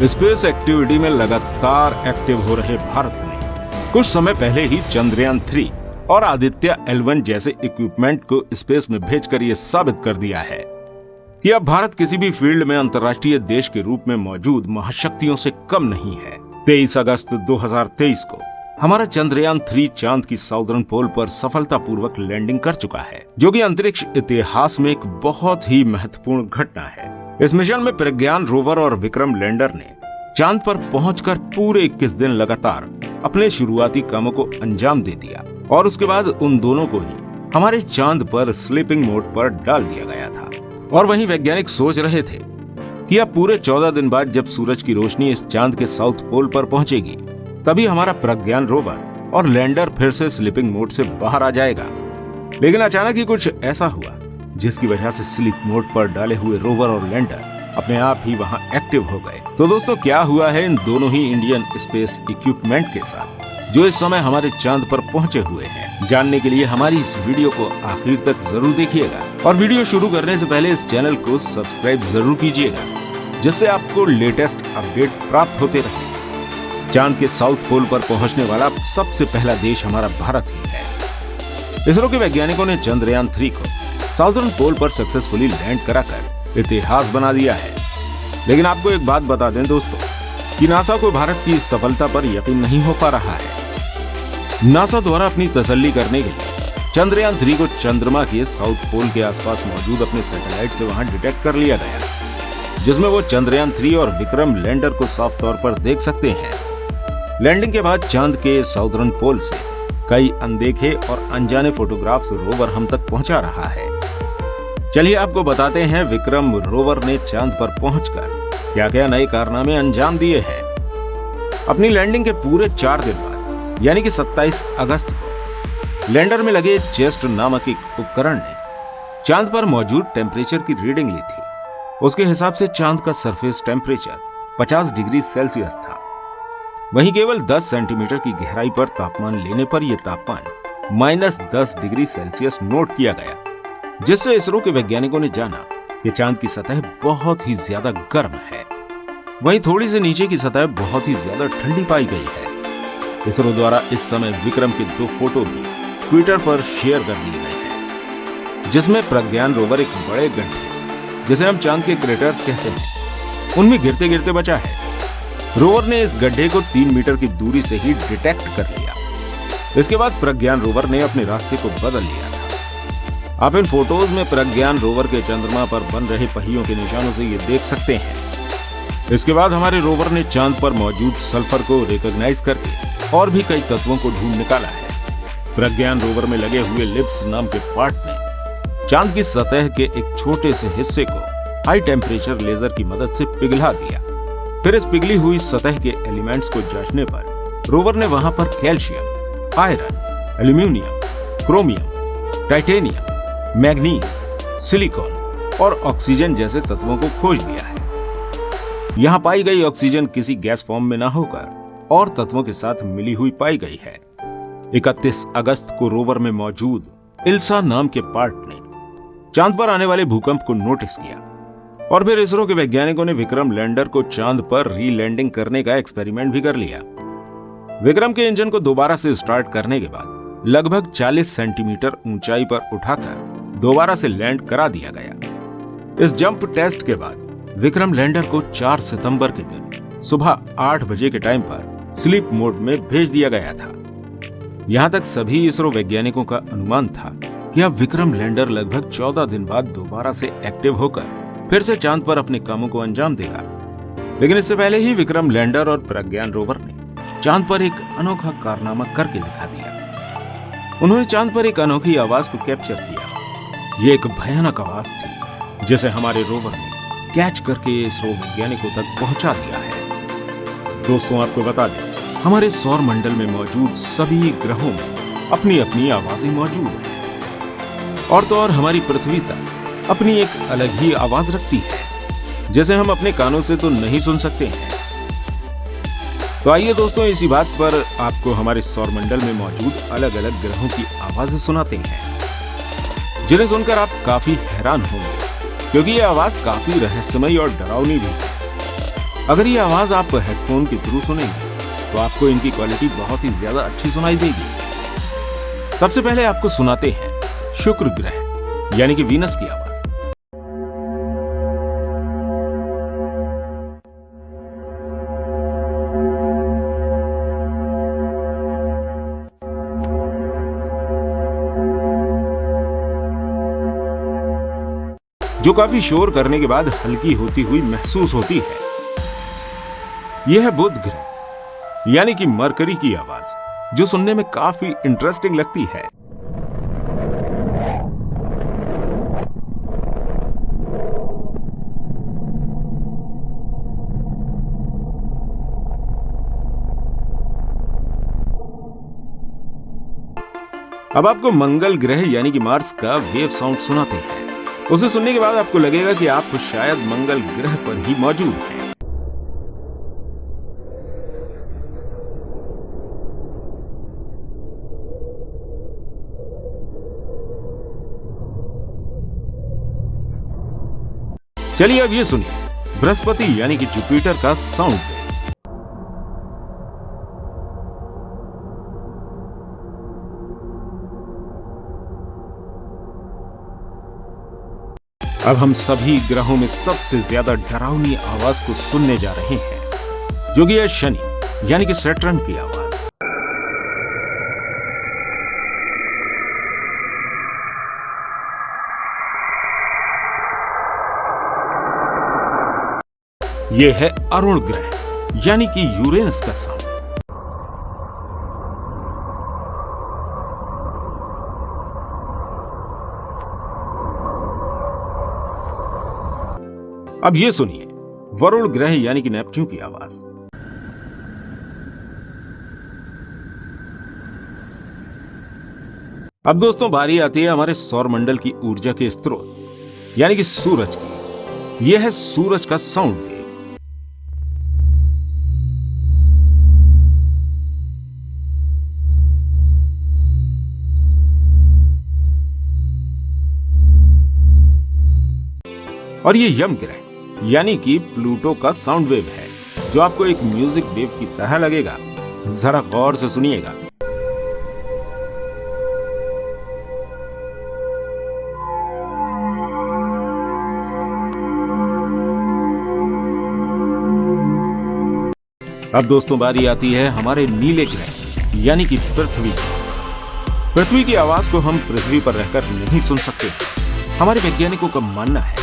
Space activity में लगातार active हो रहे भारत ने कुछ समय पहले ही चंद्रयान 3 और आदित्य L1 जैसे इक्विपमेंट को स्पेस में भेजकर ये साबित कर दिया है कि अब भारत किसी भी फील्ड में अंतर्राष्ट्रीय देश के रूप में मौजूद महाशक्तियों से कम नहीं है। 23 अगस्त 2023 को हमारा चंद्रयान 3 चांद की साउदर्न पोल पर सफलतापूर्वक लैंडिंग कर चुका है, जो कि अंतरिक्ष इतिहास में एक बहुत ही महत्वपूर्ण घटना है। इस मिशन में प्रज्ञान रोवर और विक्रम लैंडर ने चांद पर पहुंचकर पूरे 21 दिन लगातार अपने शुरुआती कामों को अंजाम दे दिया और उसके बाद उन दोनों को ही हमारे चांद पर स्लीपिंग मोड पर डाल दिया गया था। और वहीं वैज्ञानिक सोच रहे थे कि अब पूरे 14 दिन बाद जब सूरज की रोशनी इस चांद के साउथ पोल पर पहुंचेगी, तभी हमारा प्रज्ञान रोवर और लैंडर फिर से स्लीपिंग मोड से बाहर आ जाएगा। लेकिन अचानक ही कुछ ऐसा हुआ जिसकी वजह से स्लीप मोड पर डाले हुए रोवर और लैंडर अपने आप ही वहां एक्टिव हो गए। तो दोस्तों, क्या हुआ है इन दोनों ही इंडियन स्पेस इक्विपमेंट के साथ जो इस समय हमारे चांद पर पहुंचे हुए हैं, जानने के लिए हमारी इस वीडियो को आखिर तक जरूर देखिएगा। और वीडियो शुरू करने से पहले इस चैनल को सब्सक्राइब जरूर कीजिएगा, जिससे आपको लेटेस्ट अपडेट प्राप्त होते रहे। चांद के साउथ पोल पर पहुंचने वाला सबसे पहला देश हमारा भारत ही है। इसरो के वैज्ञानिकों ने चंद्रयान 3 को साउदर्न पोल पर सक्सेसफुली लैंड कराकर इतिहास बना दिया है। लेकिन आपको एक बात बता दें दोस्तों कि नासा को भारत की इस सफलता पर यकीन नहीं हो पा रहा है। नासा द्वारा अपनी तसल्ली करने के लिए चंद्रयान 3 को चंद्रमा के साउथ पोल के आसपास मौजूद अपने सैटेलाइट से वहां डिटेक्ट कर लिया गया, जिसमें वो चंद्रयान 3 और विक्रम लैंडर को साफ तौर पर देख सकते हैं। लैंडिंग के बाद चांद के साउदर्न पोल से कई अनदेखे और अनजाने फोटोग्राफ्स रोवर हम तक पहुंचा रहा है। चलिए आपको बताते हैं विक्रम रोवर ने चांद पर पहुंचकर क्या क्या नए कारनामे अंजाम दिए हैं। अपनी लैंडिंग के पूरे 4 दिन बाद यानी कि 27 अगस्त को लैंडर में लगे जेस्ट नामक एक उपकरण ने चांद पर मौजूद टेम्परेचर की रीडिंग ली थी। उसके हिसाब से चांद का सरफेस टेम्परेचर 50 डिग्री सेल्सियस था। वहीं केवल 10 सेंटीमीटर की गहराई पर तापमान लेने पर यह तापमान -10 डिग्री सेल्सियस नोट किया गया, जिससे इसरो के वैज्ञानिकों ने जाना कि चांद की सतह बहुत ही ज्यादा गर्म है। वहीं थोड़ी से नीचे की सतह बहुत ही ज्यादा ठंडी पाई गई है। इसरो द्वारा इस समय विक्रम के 2 फोटो भी ट्विटर पर शेयर कर दिए गए हैं, जिसमें प्रज्ञान रोवर एक बड़े गड्ढे, जिसे हम चांद के क्रेटर्स कहते हैं, उनमें गिरते गिरते बचा है। रोवर ने इस गड्ढे को 3 मीटर की दूरी से ही डिटेक्ट कर लिया। इसके बाद प्रज्ञान रोवर ने अपने रास्ते को बदल लिया था। आप इन फोटोज में प्रज्ञान रोवर के चंद्रमा पर बन रहे पहियों के निशानों से ये देख सकते हैं। इसके बाद हमारे रोवर ने चांद पर मौजूद सल्फर को रिकॉग्नाइज करके और भी कई तत्वों को ढूंढ निकाला है। प्रज्ञान रोवर में लगे हुए लिप्स नाम के पार्ट ने चांद की सतह के एक छोटे से हिस्से को हाई टेम्परेचर लेजर की मदद से पिघला दिया। फिर इस पिघली हुई सतह के एलिमेंट्स को जांचने पर रोवर ने वहां पर calcium, iron, aluminium, chromium, titanium, manganese, silicon और ऑक्सीजन जैसे तत्वों को खोज लिया है। यहां पाई गई ऑक्सीजन किसी गैस फॉर्म में न होकर और तत्वों के साथ मिली हुई पाई गई है। 31 अगस्त को रोवर में मौजूद इल्सा नाम के पार्ट ने चांद पर आने वाले भूकंप को नोटिस किया और फिर इसरो के वैज्ञानिकों ने विक्रम लैंडर को चांद पर रीलैंडिंग करने का एक्सपेरिमेंट भी कर लिया। विक्रम के इंजन को दोबारा से स्टार्ट करने के बाद लगभग 40 सेंटीमीटर ऊंचाई पर उठाकर दोबारा से लैंड करा दिया गया। इस जंप टेस्ट के बाद विक्रम लैंडर को 4 सितंबर के दिन सुबह 8 बजे के टाइम पर स्लीप मोड में भेज दिया गया था। यहां तक सभी इसरो वैज्ञानिकों का अनुमान था कि अब विक्रम लैंडर लगभग 14 दिन बाद दोबारा से एक्टिव होकर फिर से चांद पर अपने कामों को अंजाम देगा। लेकिन इससे पहले ही विक्रम लैंडर और प्रज्ञान रोवर ने चांद पर एक अनोखा कारनामा करके दिखा दिया। उन्होंने चांद पर एक अनोखी आवाज को कैप्चर किया। ये एक भयानक आवाज थी जिसे हमारे रोवर ने कैच करके इसरो वैज्ञानिकों तक पहुंचा दिया है। दोस्तों, आपको बता दें, हमारे सौर मंडल में मौजूद सभी ग्रहों में अपनी अपनी आवाजें मौजूद हैं और तो और हमारी पृथ्वी तक अपनी एक अलग ही आवाज रखती है, जिसे हम अपने कानों से तो नहीं सुन सकते हैं। तो आइए दोस्तों, इसी बात पर आपको हमारे सौरमंडल में मौजूद अलग अलग ग्रहों की आवाजें सुनाते हैं, जिन्हें सुनकर आप काफी हैरान होंगे, क्योंकि यह आवाज काफी रहस्यमयी और डरावनी भी है। अगर ये आवाज आप हेडफोन के थ्रू सुनेंगे तो आपको इनकी क्वालिटी बहुत ही ज्यादा अच्छी सुनाई देगी। सबसे पहले आपको सुनाते हैं शुक्र ग्रह यानी कि वीनस की आवाज। जो काफी शोर करने के बाद हल्की होती हुई महसूस होती है। यह है बुध ग्रह यानी कि मरकरी की आवाज, जो सुनने में काफी इंटरेस्टिंग लगती है। अब आपको मंगल ग्रह यानी कि मार्स का वेव साउंड सुनाते हैं। उसे सुनने के बाद आपको लगेगा कि आप शायद मंगल ग्रह पर ही मौजूद हैं। चलिए अब ये सुनिए बृहस्पति यानी कि जुपिटर का साउंड। अब हम सभी ग्रहों में सबसे ज्यादा डरावनी आवाज को सुनने जा रहे हैं, जो कि है शनि यानी कि सैटर्न की आवाज। यह है अरुण ग्रह यानी कि यूरेनस का साउंड। अब ये सुनिए वरुण ग्रह यानी कि नेपच्यून की आवाज। अब दोस्तों बारी आती है हमारे सौरमंडल की ऊर्जा के स्रोत यानी कि सूरज की। यह है सूरज का साउंड वेव। और ये यम ग्रह यानी कि प्लूटो का साउंड वेव है, जो आपको एक म्यूजिक वेव की तरह लगेगा। जरा गौर से सुनिएगा। अब दोस्तों बारी आती है हमारे नीले ग्रह यानी कि पृथ्वी। पृथ्वी की आवाज को हम पृथ्वी पर रहकर नहीं सुन सकते। हमारे वैज्ञानिकों का मानना है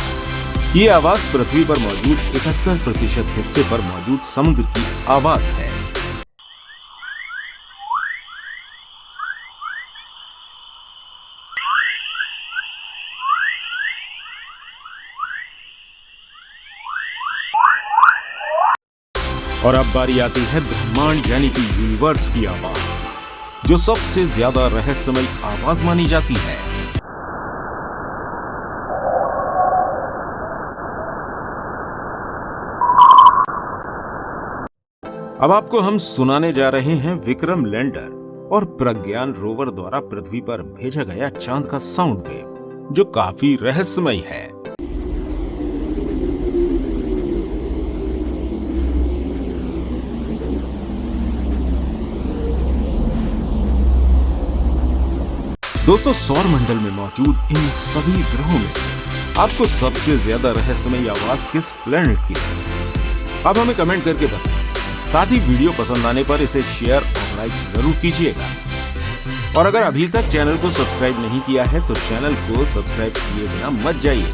ये आवाज पृथ्वी पर मौजूद 71% हिस्से पर मौजूद समुद्र की आवाज है। और अब बारी आती है ब्रह्मांड यानी कि यूनिवर्स की आवाज, जो सबसे ज्यादा रहस्यमय आवाज मानी जाती है। अब आपको हम सुनाने जा रहे हैं विक्रम लैंडर और प्रज्ञान रोवर द्वारा पृथ्वी पर भेजा गया चांद का साउंड वेव, जो काफी रहस्यमय है। दोस्तों सौरमंडल में मौजूद इन सभी ग्रहों में आपको सबसे ज्यादा रहस्यमय आवाज किस प्लेनेट की है? अब हमें कमेंट करके बताएं। साथ ही वीडियो पसंद आने पर इसे शेयर और लाइक जरूर कीजिएगा। और अगर अभी तक चैनल को सब्सक्राइब नहीं किया है तो चैनल को सब्सक्राइब किए बिना मत जाइए।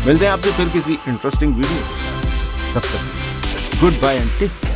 मिलते हैं आपसे फिर किसी इंटरेस्टिंग वीडियो के साथ। तब तक good bye and take care.